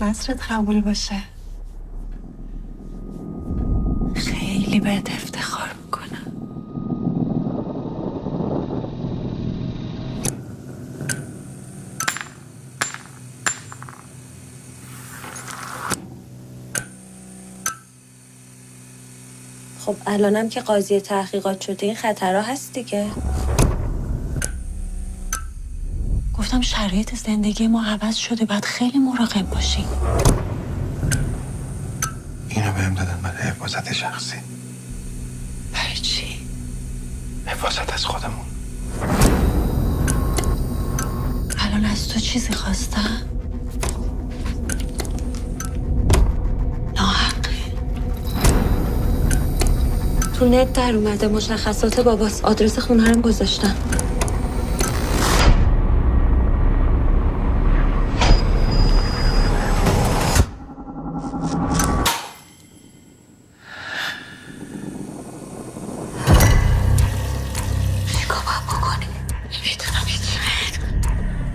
نصرت قبول باشه. خیلی بهت افتخار میکنم. خب الانم که قاضی تحقیقات شده این خطرها هست دیگه. گفتم شرایط زندگی ما عوض شده، باید خیلی مراقب باشی. اینو بهم دادن برای حفاظت شخصی. برای چی؟ حفاظت از خودمون. الان از تو چیزی خواستم؟ ناحقه. تو نت در اومده مشخصات باباست، آدرس خونه هم گذاشتم. چیکار باید بکنیم؟ نمیدونم هیچی.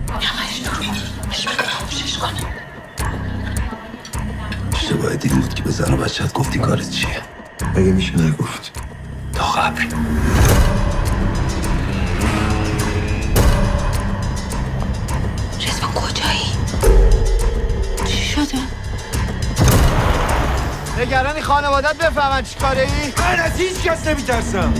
همش دروغ. خاموشش کنم. اشتباه دیدی بود که به زن و بچه‌ت گفتی کارت چیه؟ اگه میشه نگفت تا قبل. رزوان کجایی؟ چی شده؟ نگرانی خانوادت بفهمن چی کاره ای؟ من از هیچ کس نمیترسم.